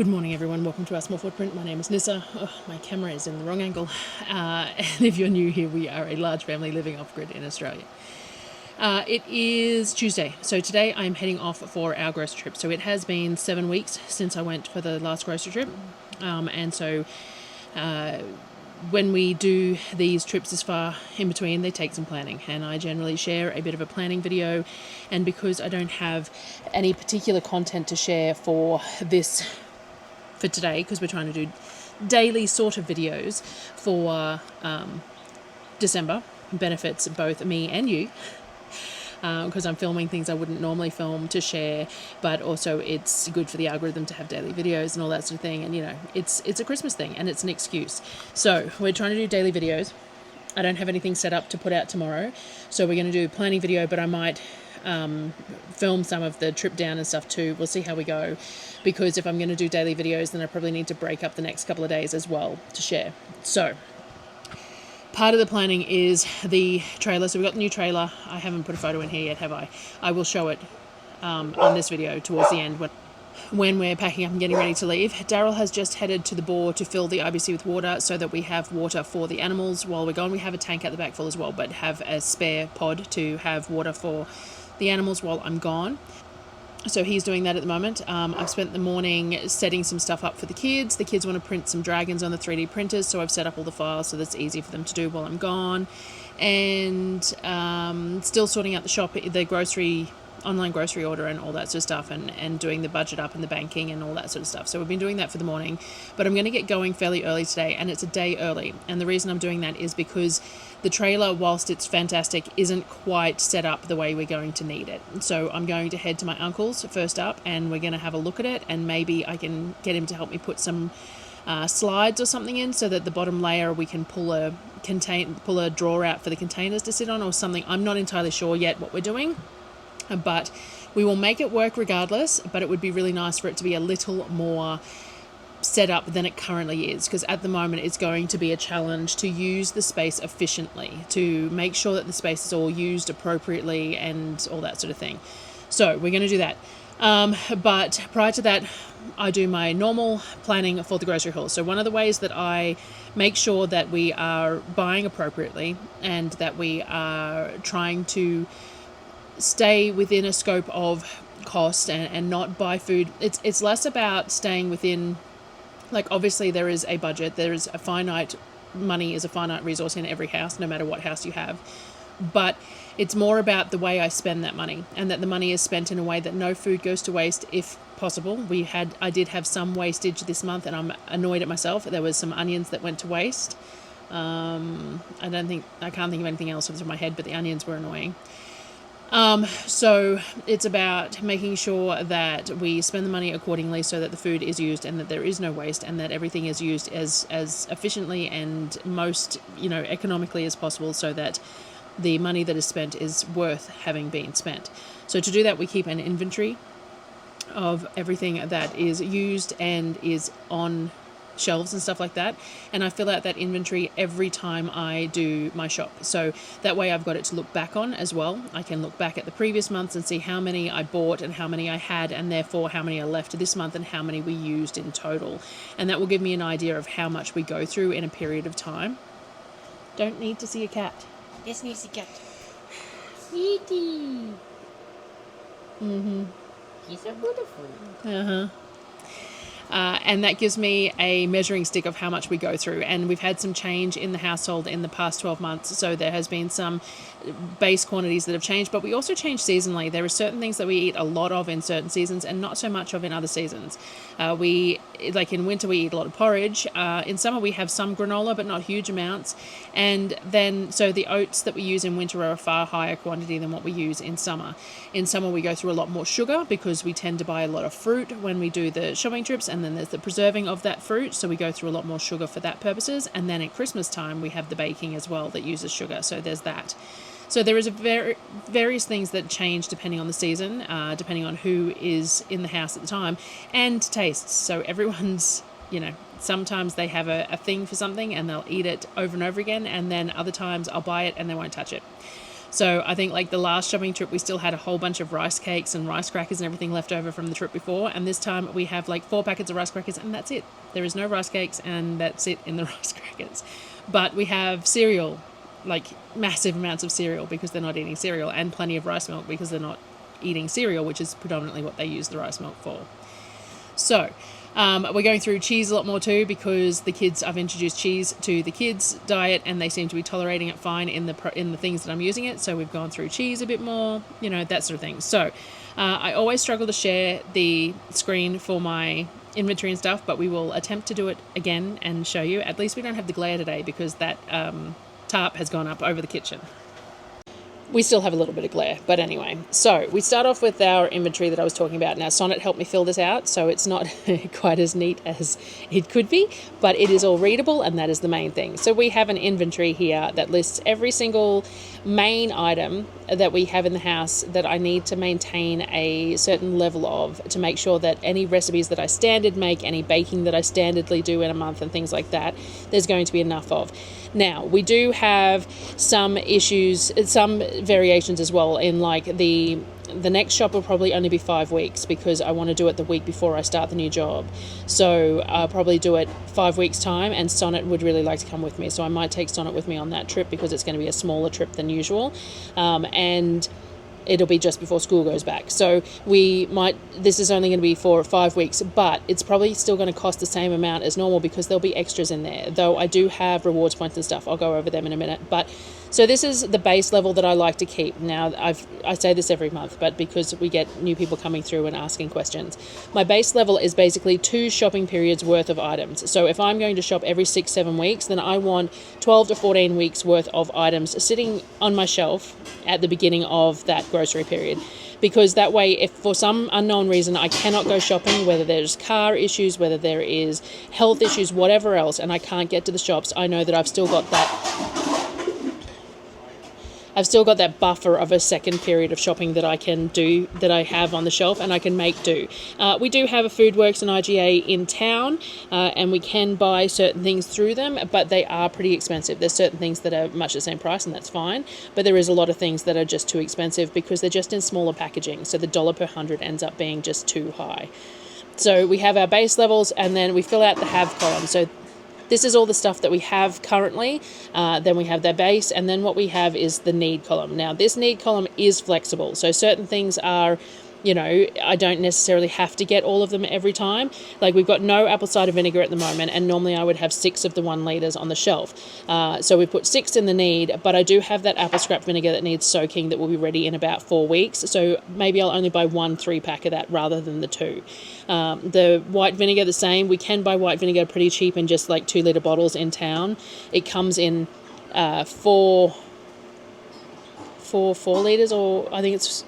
Good morning everyone, welcome to our small footprint. My name is Nyssa. Oh, my camera is in the wrong angle. And if you're new here, we are a large family living off-grid in Australia. It is Tuesday, so today I'm heading off for our grocery trip. So it has been 7 weeks since I went for the last grocery trip. When we do these trips this far in between, they take some planning, and I generally share a bit of a planning video. And because I don't have any particular content to share for today, because we're trying to do daily sort of videos for December, benefits both me and you, because I'm filming things I wouldn't normally film to share, but also it's good for the algorithm to have daily videos and all that sort of thing. And you know, it's a Christmas thing and it's an excuse. So we're trying to do daily videos. I don't have anything set up to put out tomorrow, so we're going to do a planning video, but I might film some of the trip down and stuff too. We'll see how we go, because if I'm going to do daily videos, then I probably need to break up the next couple of days as well to share. So part of the planning is the trailer. So we've got the new trailer. I haven't put a photo in here yet, have I? I will show it on this video towards the end when we're packing up and getting ready to leave. Darryl has just headed to the bore to fill the IBC with water so that we have water for the animals while we're gone. We have a tank at the back full as well, but have a spare pod to have water for the animals while I'm gone. So he's doing that at the moment. I've spent the morning setting some stuff up for the kids. The kids want to print some dragons on the 3D printers, so I've set up all the files so that's easy for them to do while I'm gone. And still sorting out the shop, the online grocery order and all that sort of stuff, and doing the budget up and the banking and all that sort of stuff. So we've been doing that for the morning, but I'm going to get going fairly early today, and it's a day early. And the reason I'm doing that is because the trailer, whilst it's fantastic, isn't quite set up the way we're going to need it. So I'm going to head to my uncle's first up, and we're going to have a look at it, and maybe I can get him to help me put some slides or something in, so that the bottom layer we can pull a drawer out for the containers to sit on or something. I'm not entirely sure yet what we're doing, but we will make it work regardless. But it would be really nice for it to be a little more set up than it currently is, because at the moment it's going to be a challenge to use the space efficiently, to make sure that the space is all used appropriately and all that sort of thing. So we're going to do that. But prior to that, I do my normal planning for the grocery haul. So one of the ways that I make sure that we are buying appropriately and that we are trying to stay within a scope of cost and not buy food, it's less about staying within, like, obviously there is a budget, there is money is a finite resource in every house, no matter what house you have. But it's more about the way I spend that money, and that the money is spent in a way that no food goes to waste if possible. I did have some wastage this month, and I'm annoyed at myself. There was some onions that went to waste. I can't think of anything else off the top of my head, but the onions were annoying. So it's about making sure that we spend the money accordingly so that the food is used and that there is no waste, and that everything is used as efficiently and most, economically as possible, so that the money that is spent is worth having been spent. So to do that, we keep an inventory of everything that is used and is on shelves and stuff like that, and I fill out that inventory every time I do my shop, so that way I've got it to look back on as well. I can look back at the previous months and see how many I bought and how many I had, and therefore how many are left this month and how many we used in total, and that will give me an idea of how much we go through in a period of time. Don't need to see a cat. This needs a cat. Sweetie. He's so beautiful. And that gives me a measuring stick of how much we go through. And we've had some change in the household in the past 12 months. So there has been some base quantities that have changed, but we also change seasonally. There are certain things that we eat a lot of in certain seasons and not so much of in other seasons. Like in winter, we eat a lot of porridge. In summer, we have some granola, but not huge amounts. And then, so the oats that we use in winter are a far higher quantity than what we use in summer. In summer, we go through a lot more sugar because we tend to buy a lot of fruit when we do the shopping trips, and then there's the preserving of that fruit, so we go through a lot more sugar for that purposes. And then at Christmas time, we have the baking as well that uses sugar, so there's that. So there is various things that change depending on the season, depending on who is in the house at the time, and tastes. So everyone's, sometimes they have a thing for something and they'll eat it over and over again, and then other times I'll buy it and they won't touch it. So I think like the last shopping trip, we still had a whole bunch of rice cakes and rice crackers and everything left over from the trip before. And this time we have like 4 packets of rice crackers and that's it. There is no rice cakes and that's it in the rice crackers. But we have cereal, like massive amounts of cereal because they're not eating cereal, and plenty of rice milk because they're not eating cereal, which is predominantly what they use the rice milk for. So we're going through cheese a lot more too because I've introduced cheese to the kids' diet and they seem to be tolerating it fine in the things that I'm using it. So we've gone through cheese a bit more, that sort of thing. So I always struggle to share the screen for my inventory and stuff, but we will attempt to do it again and show you. At least we don't have the glare today because that tarp has gone up over the kitchen. We still have a little bit of glare, but anyway. So we start off with our inventory that I was talking about. Now, Sonnet helped me fill this out, so it's not quite as neat as it could be, but it is all readable, and that is the main thing. So we have an inventory here that lists every single main item that we have in the house that I need to maintain a certain level of to make sure that any recipes that I standard make, any baking that I standardly do in a month and things like that, there's going to be enough of. Now, we do have some issues, some variations as well in like the next shop will probably only be 5 weeks because I want to do it the week before I start the new job. So I'll probably do it 5 weeks time, and Sonnet would really like to come with me. So I might take Sonnet with me on that trip because it's going to be a smaller trip than usual. And it'll be just before school goes back. So this is only going to be for 5 weeks, but it's probably still going to cost the same amount as normal because there'll be extras in there. Though I do have rewards points and stuff. I'll go over them in a minute. But so this is the base level that I like to keep. Now, I say this every month, but because we get new people coming through and asking questions, my base level is basically 2 shopping periods worth of items. So if I'm going to shop every 6-7 weeks, then I want 12 to 14 weeks worth of items sitting on my shelf at the beginning of that grocery period. Because that way, if for some unknown reason I cannot go shopping, whether there's car issues, whether there is health issues, whatever else, and I can't get to the shops, I know that I've still got that buffer of a second period of shopping that I can do, that I have on the shelf, and I can make do. We do have a Foodworks and IGA in town, and we can buy certain things through them, but they are pretty expensive. There's certain things that are much the same price, and that's fine, but there is a lot of things that are just too expensive because they're just in smaller packaging, so the $1 per 100 ends up being just too high. So we have our base levels, and then we fill out the have column. So this is all the stuff that we have currently. Then we have their base, and then what we have is the need column. Now, this need column is flexible. So certain things are, I don't necessarily have to get all of them every time. Like we've got no apple cider vinegar at the moment, and normally I would have 6 of the 1 litres on the shelf. So we put 6 in the need, but I do have that apple scrap vinegar that needs soaking that will be ready in about 4 weeks. So maybe I'll only buy 1 3-pack of that rather than the 2. The white vinegar, the same. We can buy white vinegar pretty cheap in just like 2-litre bottles in town. It comes in 4 litres, or I think it's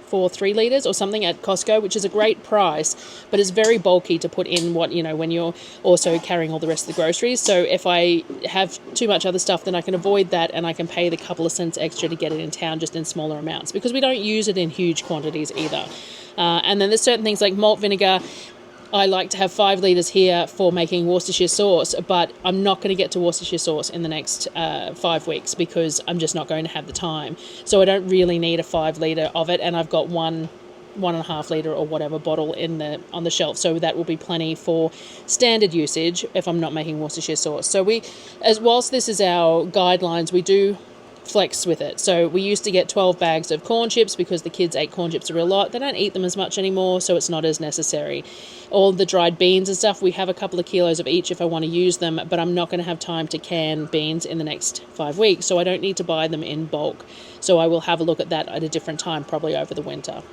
4 3 litres or something at Costco, which is a great price, but it's very bulky to put in when you're also carrying all the rest of the groceries. So if I have too much other stuff, then I can avoid that, and I can pay the couple of cents extra to get it in town just in smaller amounts because we don't use it in huge quantities either. And then there's certain things like malt vinegar. I like to have 5 litres here for making Worcestershire sauce, but I'm not going to get to Worcestershire sauce in the next 5 weeks because I'm just not going to have the time. So I don't really need a 5 litre of it, and I've got 1.5 litre or whatever bottle on the shelf, so that will be plenty for standard usage if I'm not making Worcestershire sauce. So whilst this is our guidelines, we do flex with it. So we used to get 12 bags of corn chips because the kids ate corn chips a real lot. They don't eat them as much anymore, so it's not as necessary. All the dried beans and stuff, we have a couple of kilos of each if I want to use them, but I'm not going to have time to can beans in the next 5 weeks, so I don't need to buy them in bulk. So I will have a look at that at a different time, probably over the winter.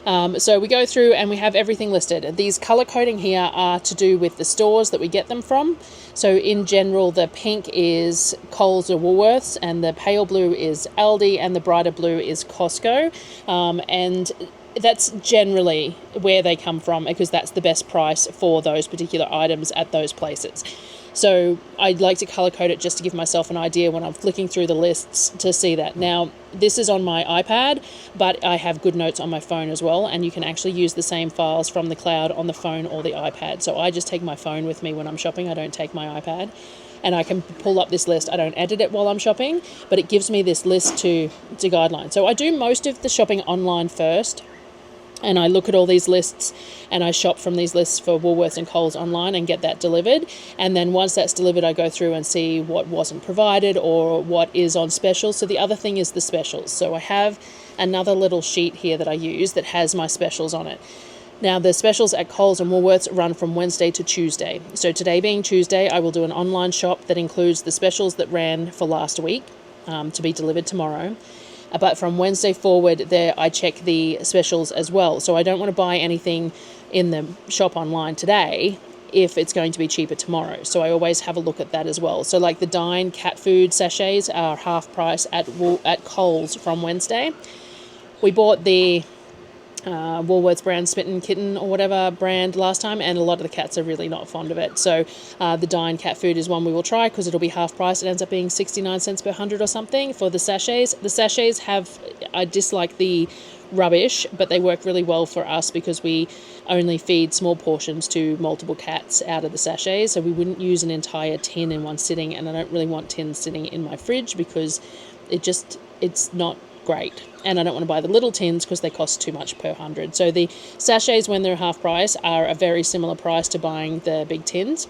So we go through and we have everything listed. These colour coding here are to do with the stores that we get them from. So in general, the pink is Coles or Woolworths, and the pale blue is Aldi, and the brighter blue is Costco. And that's generally where they come from because that's the best price for those particular items at those places. So I'd like to color code it just to give myself an idea when I'm flicking through the lists to see that. Now, this is on my iPad, but I have GoodNotes on my phone as well, and you can actually use the same files from the cloud on the phone or the iPad. So I just take my phone with me when I'm shopping. I don't take my iPad. And I can pull up this list. I don't edit it while I'm shopping, but it gives me this list to guideline. So I do most of the shopping online first, and I look at all these lists and I shop from these lists for Woolworths and Coles online and get that delivered. And then once that's delivered, I go through and see what wasn't provided or what is on special. So the other thing is the specials. So I have another little sheet here that I use that has my specials on it. Now, the specials at Coles and Woolworths run from Wednesday to Tuesday. So today being Tuesday, I will do an online shop that includes the specials that ran for last week to be delivered tomorrow. But from Wednesday forward, there I check the specials as well. So I don't want to buy anything in the shop online today if it's going to be cheaper tomorrow. So I always have a look at that as well. So like the Dine cat food sachets are half price at Coles from Wednesday. We bought the Woolworths brand Smitten Kitten or whatever brand last time, and a lot of the cats are really not fond of it. So the Dine cat food is one we will try because it'll be half price. It ends up being 69 cents per 100 or something for the sachets. The sachets I dislike the rubbish, but they work really well for us because we only feed small portions to multiple cats out of the sachets. So we wouldn't use an entire tin in one sitting, and I don't really want tins sitting in my fridge because it's not great, and I don't want to buy the little tins because they cost too much per 100. So the sachets, when they're half price, are a very similar price to buying the big tins.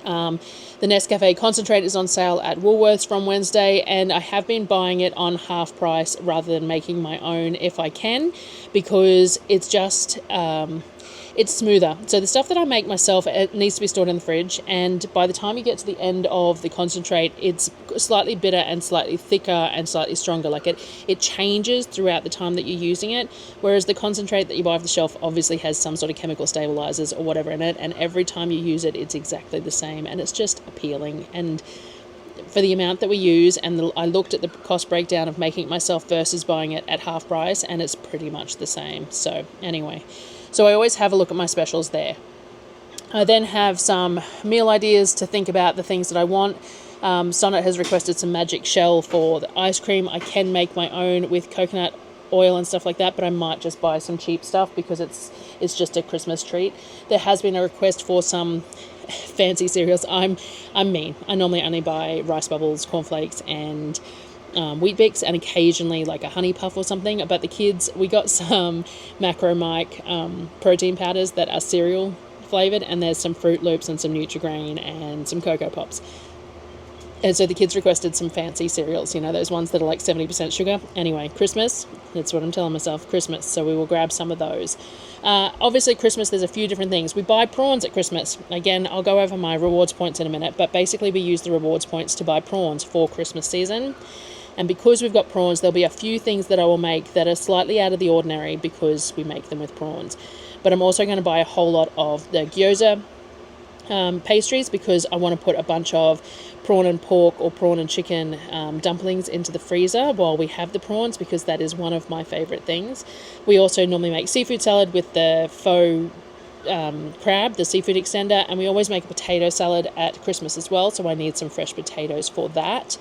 The Nescafe concentrate is on sale at Woolworths from Wednesday, and I have been buying it on half price rather than making my own if I can, because it's just it's smoother. So the stuff that I make myself, it needs to be stored in the fridge, and by the time you get to the end of the concentrate, it's slightly bitter and slightly thicker and slightly stronger. Like it changes throughout the time that you're using it, whereas the concentrate that you buy off the shelf obviously has some sort of chemical stabilizers or whatever in it, and every time you use it, it's exactly the same, and it's just appealing. And for the amount that we use, and I looked at the cost breakdown of making it myself versus buying it at half price, and it's pretty much the same. So anyway, so I always have a look at my specials there. I then have some meal ideas to think about the things that I want. Sonnet has requested some magic shell for the ice cream. I can make my own with coconut oil and stuff like that, but I might just buy some cheap stuff because it's just a Christmas treat. There has been a request for some fancy cereals. I'm mean. I normally only buy rice bubbles, cornflakes, and Wheat Bix, and occasionally like a honey puff or something. But the kids, we got some Macro Mike protein powders that are cereal flavored, and there's some Fruit Loops and some Nutri-Grain and some Cocoa Pops. And so the kids requested some fancy cereals, you know, those ones that are like 70% sugar. Anyway, Christmas, that's what I'm telling myself, Christmas. So we will grab some of those. Obviously, Christmas, there's a few different things. We buy prawns at Christmas. Again, I'll go over my rewards points in a minute, but basically we use the rewards points to buy prawns for Christmas season. And because we've got prawns, there'll be a few things that I will make that are slightly out of the ordinary because we make them with prawns. But I'm also going to buy a whole lot of the gyoza pastries because I want to put a bunch of prawn and pork or prawn and chicken dumplings into the freezer while we have the prawns, because that is one of my favourite things. We also normally make seafood salad with the faux crab, the seafood extender, and we always make a potato salad at Christmas as well, so I need some fresh potatoes for that.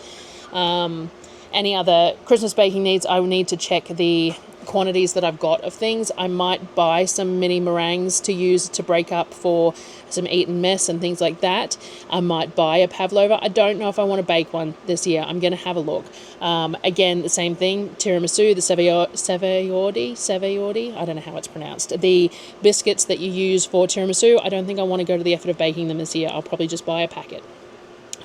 Any other Christmas baking needs, I will need to check the quantities that I've got of things. I might buy some mini meringues to use to break up for some eat and mess and things like that. I might buy a pavlova. I don't know if I want to bake one this year. I'm going to have a look. Again, the same thing, tiramisu, the Saviordi, I don't know how it's pronounced. The biscuits that you use for tiramisu, I don't think I want to go to the effort of baking them this year. I'll probably just buy a packet.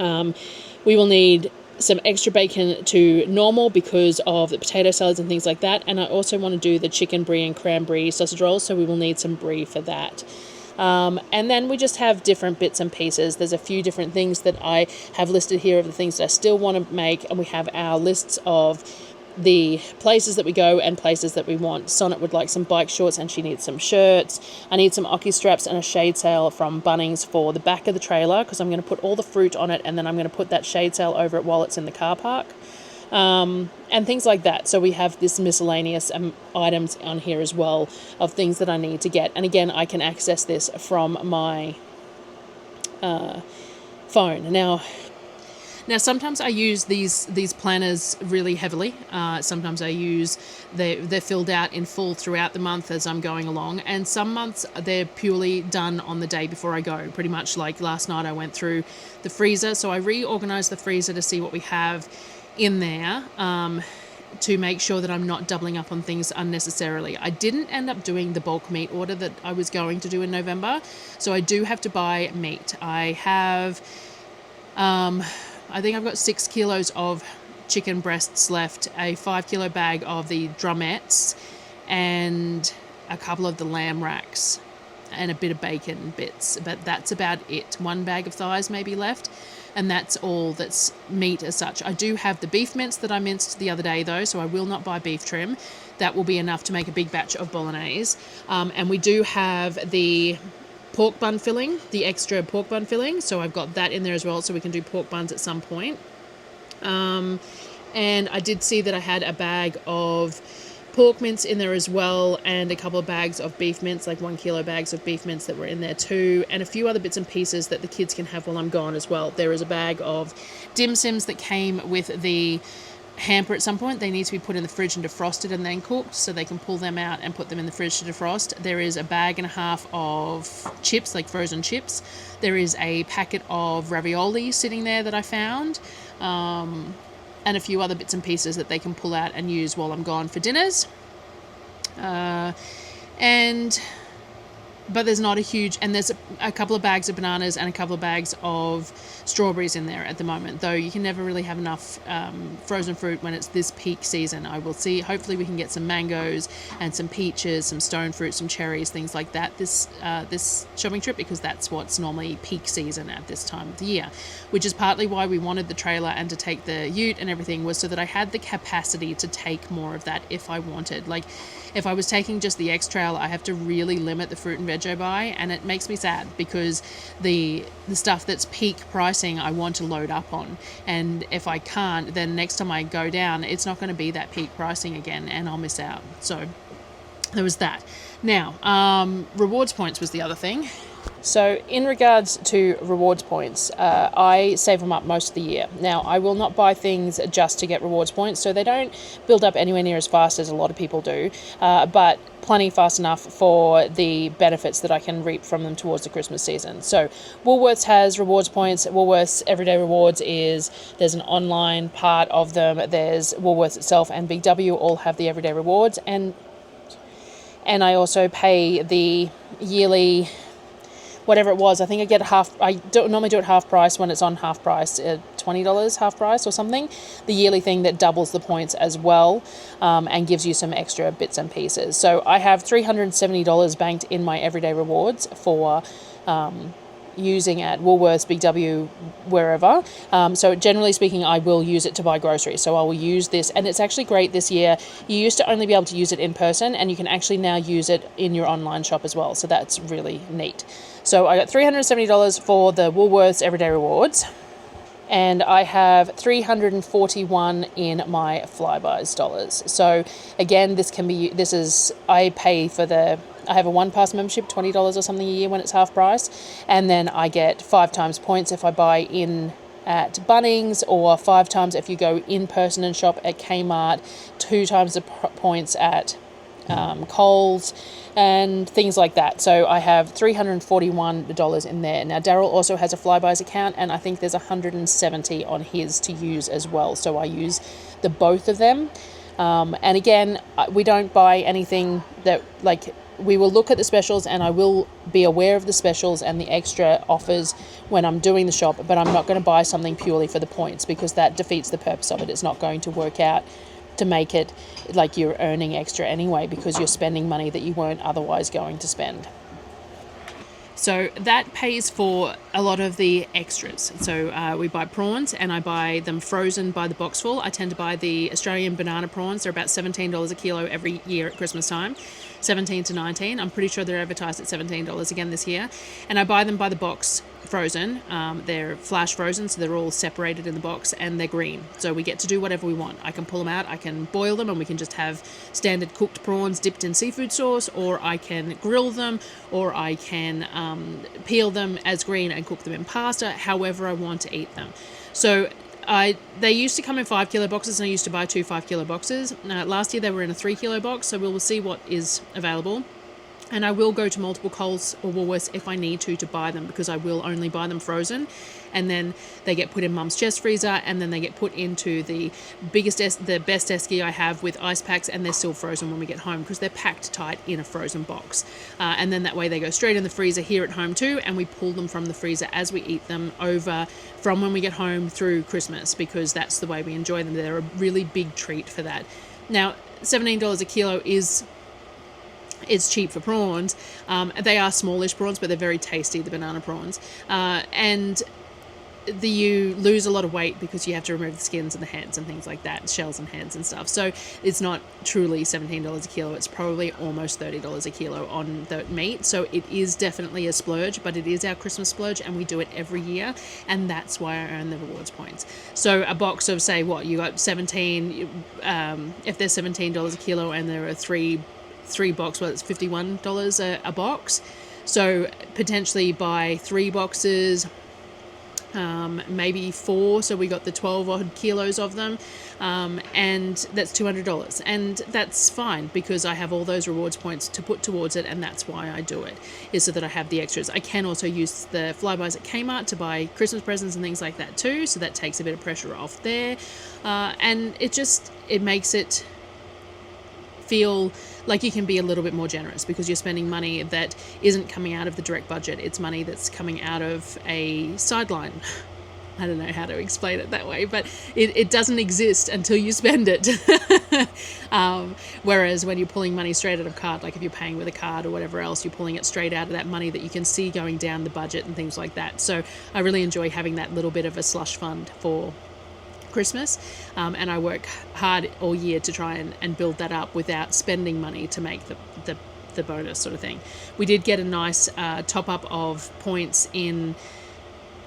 We will need some extra bacon to normal because of the potato salads and things like that, and I also want to do the chicken brie and cranberry sausage rolls, so we will need some brie for that. And then we just have different bits and pieces. There's a few different things that I have listed here of the things that I still want to make, and we have our lists of the places that we go and places that we want. Sonnet would like some bike shorts and she needs some shirts. I need some Oki straps and a shade sail from Bunnings for the back of the trailer because I'm going to put all the fruit on it, and then I'm going to put that shade sail over it while it's in the car park. And things like that. So we have this miscellaneous items on here as well of things that I need to get. And again, I can access this from my phone. Now sometimes I use these planners really heavily. Sometimes I use they're filled out in full throughout the month as I'm going along, and some months they're purely done on the day before I go. Pretty much like last night I went through the freezer, so I reorganized the freezer to see what we have in there, to make sure that I'm not doubling up on things unnecessarily. I didn't end up doing the bulk meat order that I was going to do in November, so I do have to buy meat. I have I think I've got 6 kilos of chicken breasts left, a 5 kilo bag of the drumettes, and a couple of the lamb racks, and a bit of bacon bits. But that's about it. 1 bag of thighs maybe left, and that's all that's meat as such. I do have the beef mince that I minced the other day though, so I will not buy beef trim. That will be enough to make a big batch of bolognese. And we do have the pork bun filling, the extra pork bun filling, so I've got that in there as well, so we can do pork buns at some point. And I did see that I had a bag of pork mince in there as well, and a couple of bags of beef mince, like 1 kilo bags of beef mince that were in there too, and a few other bits and pieces that the kids can have while I'm gone as well. There is a bag of dim sims that came with the hamper at some point. They need to be put in the fridge and defrosted and then cooked, so they can pull them out and put them in the fridge to defrost. There is a bag and a half of chips, like frozen chips. There is a packet of ravioli sitting there that I found, and a few other bits and pieces that they can pull out and use while I'm gone for dinners. But there's not a huge, and there's a couple of bags of bananas and a couple of bags of strawberries in there at the moment, though you can never really have enough frozen fruit when it's this peak season. I will see, hopefully we can get some mangoes and some peaches, some stone fruit, some cherries, things like that this shopping trip, because that's what's normally peak season at this time of the year, which is partly why we wanted the trailer and to take the ute and everything, was so that I had the capacity to take more of that if I wanted. Like, if I was taking just the X Trail, I have to really limit the fruit and veg I buy, and it makes me sad because the stuff that's peak pricing I want to load up on, and if I can't, then next time I go down it's not going to be that peak pricing again and I'll miss out. So there was that. Now, rewards points was the other thing. So in regards to rewards points, I save them up most of the year. Now, I will not buy things just to get rewards points, so they don't build up anywhere near as fast as a lot of people do, but plenty fast enough for the benefits that I can reap from them towards the Christmas season. So Woolworths has rewards points. Woolworths Everyday Rewards there's an online part of them. There's Woolworths itself and Big W all have the Everyday Rewards, and I also pay the yearly, whatever it was. I think I get I don't normally do it half price when it's on half price, $20 half price or something. The yearly thing that doubles the points as well, and gives you some extra bits and pieces. So I have $370 banked in my Everyday Rewards for using at Woolworths, Big W, wherever. So generally speaking, I will use it to buy groceries. So I will use this, and it's actually great this year. You used to only be able to use it in person, and you can actually now use it in your online shop as well. So that's really neat. So I got $370 for the Woolworths Everyday Rewards, and I have $341 in my Flybuys dollars. So again, I have a one pass membership, $20 or something a year when it's half price, and then I get 5 times points if I buy in at Bunnings, or 5 times if you go in person and shop at Kmart, 2 times the points at Coles, and things like that. So I have $341 in there. Now, Darryl also has a Flybuys account, and I think there's $170 on his to use as well. So I use the both of them. And again, we don't buy anything that, like, we will look at the specials, and I will be aware of the specials and the extra offers when I'm doing the shop, but I'm not going to buy something purely for the points, because that defeats the purpose of it. It's not going to work out to make it like you're earning extra anyway, because you're spending money that you weren't otherwise going to spend. So that pays for a lot of the extras. So we buy prawns, and I buy them frozen by the boxful. I tend to buy the Australian banana prawns. They're about $17 a kilo every year at Christmas time. 17 to 19. I'm pretty sure they're advertised at $17 again this year. And I buy them by the box frozen. They're flash frozen, so they're all separated in the box, and they're green. So we get to do whatever we want. I can pull them out, I can boil them, and we can just have standard cooked prawns dipped in seafood sauce, or I can grill them, or I can peel them as green and cook them in pasta, however I want to eat them. So they used to come in 5 kilo boxes, and I used to buy 2 5 kilo boxes. Last year they were in a 3 kilo box, so we'll see what is available. And I will go to multiple Coles or Woolworths if I need to buy them, because I will only buy them frozen. And then they get put in Mum's chest freezer, and then they get put into the best esky I have with ice packs, and they're still frozen when we get home because they're packed tight in a frozen box. And then that way they go straight in the freezer here at home too, and we pull them from the freezer as we eat them over from when we get home through Christmas, because that's the way we enjoy them. They're a really big treat for that. Now, $17 a kilo is cheap for prawns. They are smallish prawns, but they're very tasty, the banana prawns. And you lose a lot of weight because you have to remove the skins and the heads and things like that, shells and heads and stuff. So it's not truly $17 a kilo. It's probably almost $30 a kilo on the meat. So it is definitely a splurge, but it is our Christmas splurge, and we do it every year, and that's why I earn the rewards points. So a box of, say, what, you got 17, if there's $17 a kilo and there are three box, well, it's $51 a box. So potentially buy 3 boxes, maybe 4, so we got the 12 odd kilos of them, and that's $200, and that's fine because I have all those rewards points to put towards it, and that's why I do it, is so that I have the extras. I can also use the flybys at Kmart to buy Christmas presents and things like that too, so that takes a bit of pressure off there, and it makes it feel like you can be a little bit more generous because you're spending money that isn't coming out of the direct budget. It's money that's coming out of a sideline. I don't know how to explain it that way, but it doesn't exist until you spend it. Whereas when you're pulling money straight out of card, like if you're paying with a card or whatever else, you're pulling it straight out of that money that you can see going down the budget and things like that. So I really enjoy having that little bit of a slush fund for Christmas, and I work hard all year to try and build that up without spending money to make the bonus sort of thing. We did get a nice top up of points in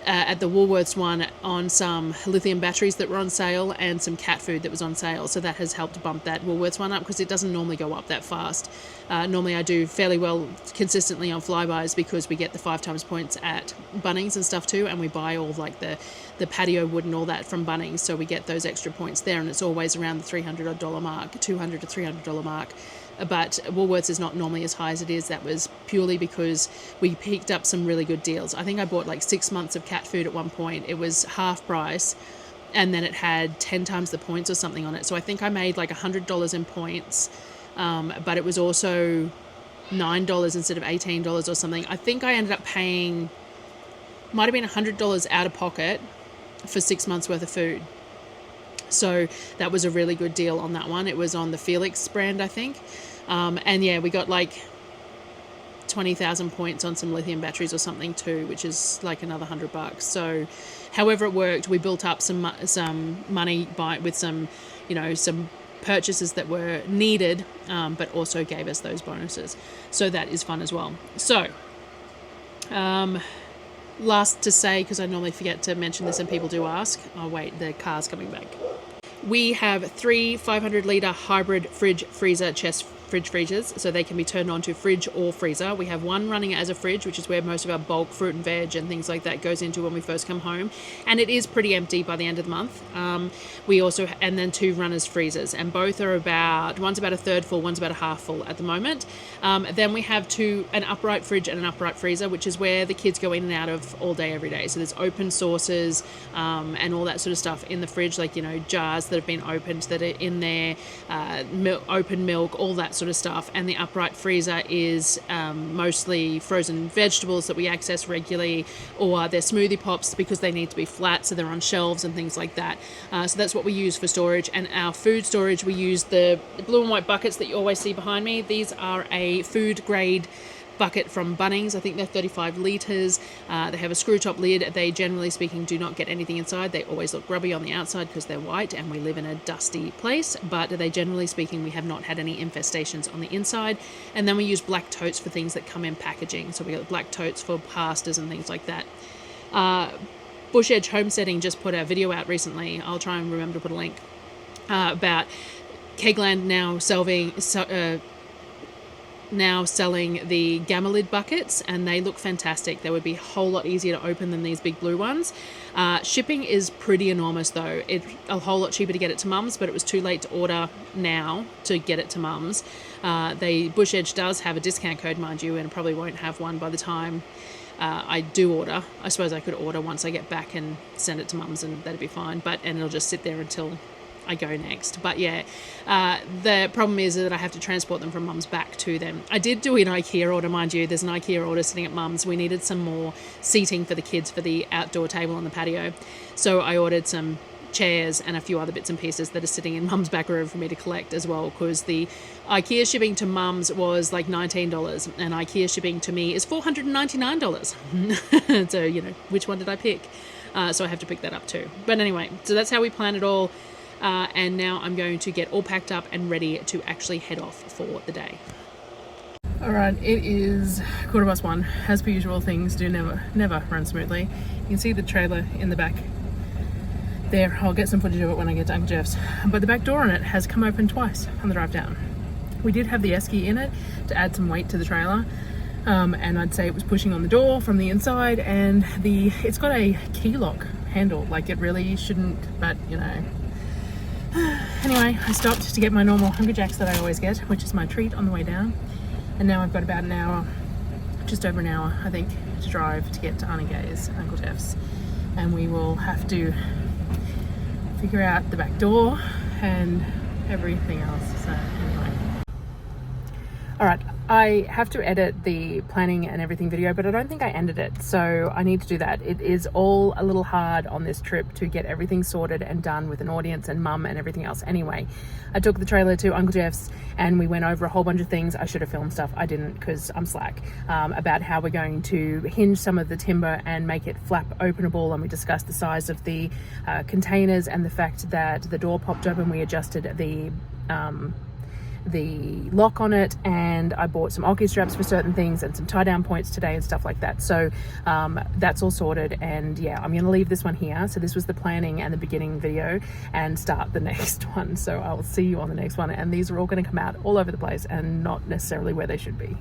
at the Woolworths one on some lithium batteries that were on sale and some cat food that was on sale, so that has helped bump that Woolworths one up because it doesn't normally go up that fast. Normally I do fairly well consistently on flybys because we get the 5 times points at Bunnings and stuff too, and we buy all like the patio wood and all that from Bunnings, so we get those extra points there, and it's always around the $300 mark, $200 to $300 mark. But Woolworths is not normally as high as it is. That was purely because we picked up some really good deals. I think I bought like 6 months of cat food at one point. It was half price, and then it had 10 times the points or something on it. So I think I made like $100 in points, but it was also $9 instead of $18 or something. I think I ended up paying, might have been $100 out of pocket for 6 months worth of food. So that was a really good deal on that one. It was on the Felix brand, I think. And yeah, we got like 20,000 points on some lithium batteries or something too, which is like another $100. So however it worked, we built up some money with some, some purchases that were needed, but also gave us those bonuses. So that is fun as well. So, last to say, because I normally forget to mention this and people do ask. Oh wait, the car's coming back. We have 3 500-litre hybrid fridge-freezer chest fridge freezers, so they can be turned on to fridge or freezer. We have one running as a fridge, which is where most of our bulk fruit and veg and things like that goes into when we first come home, and it is pretty empty by the end of the month. We also, and then 2 runners freezers, and both are one's about a third full, one's about a half full at the moment. Then we have an upright fridge and an upright freezer, which is where the kids go in and out of all day, every day. So there's open sauces and all that sort of stuff in the fridge, like, jars that have been opened that are in there, open milk, all that sort of stuff. And the upright freezer is mostly frozen vegetables that we access regularly, or they're smoothie pops because they need to be flat, so they're on shelves and things like that. So that's what we use for storage. And our food storage, we use the blue and white buckets that you always see behind me. These are a food grade bucket from Bunnings. I think they're 35 litres. They have a screw top lid. They, generally speaking, do not get anything inside. They always look grubby on the outside because they're white and we live in a dusty place, but they, generally speaking, we have not had any infestations on the inside. And then we use black totes for things that come in packaging. So we got black totes for pastas and things like that. Bush Edge Homesteading just put a video out recently. I'll try and remember to put a link about Kegland now selling the gamma lid buckets, and they look fantastic. They would be a whole lot easier to open than these big blue ones. Shipping is pretty enormous though. It's a whole lot cheaper to get it to Mum's, but it was too late to order now to get it to Mum's. Bush Edge does have a discount code, mind you, and probably won't have one by the time I do order. I suppose I could order once I get back and send it to Mum's, and that'd be fine, and it'll just sit there until I go next. But yeah, the problem is that I have to transport them from Mum's back to them. I did do an IKEA order, mind you. There's an IKEA order sitting at Mum's. We needed some more seating for the kids for the outdoor table on the patio, so I ordered some chairs and a few other bits and pieces that are sitting in Mum's back room for me to collect as well, because the IKEA shipping to Mum's was like $19 and IKEA shipping to me is $499. So, you know, which one did I pick? So I have to pick that up too. But anyway, so that's how we plan it all. And now I'm going to get all packed up and ready to actually head off for the day. Alright, it is 1:15. As per usual, things do never run smoothly. You can see the trailer in the back there. I'll get some footage of it when I get to Uncle Jeff's. But the back door on it has come open twice on the drive down. We did have the esky in it to add some weight to the trailer. And I'd say it was pushing on the door from the inside, and it's got a key lock handle. Like, it really shouldn't, but you know. Anyway, I stopped to get my normal Hungry Jacks that I always get, which is my treat on the way down. And now I've got about an hour, just over an hour, I think, to drive to get to Auntie Gay's, Uncle Jeff's. And we will have to figure out the back door and everything else. So anyway. Alright, I have to edit the planning and everything video, but I don't think I ended it, so I need to do that. It is all a little hard on this trip to get everything sorted and done with an audience and Mum and everything else. Anyway, I took the trailer to Uncle Jeff's and we went over a whole bunch of things. I should have filmed stuff, I didn't because I'm slack, about how we're going to hinge some of the timber and make it flap openable, and we discussed the size of the containers and the fact that the door popped open. We adjusted the lock on it, and I bought some Oki straps for certain things and some tie down points today and stuff like that. So that's all sorted, and yeah, I'm gonna leave this one here. So this was the planning and the beginning video, and start the next one. So I'll see you on the next one, and these are all gonna come out all over the place and not necessarily where they should be.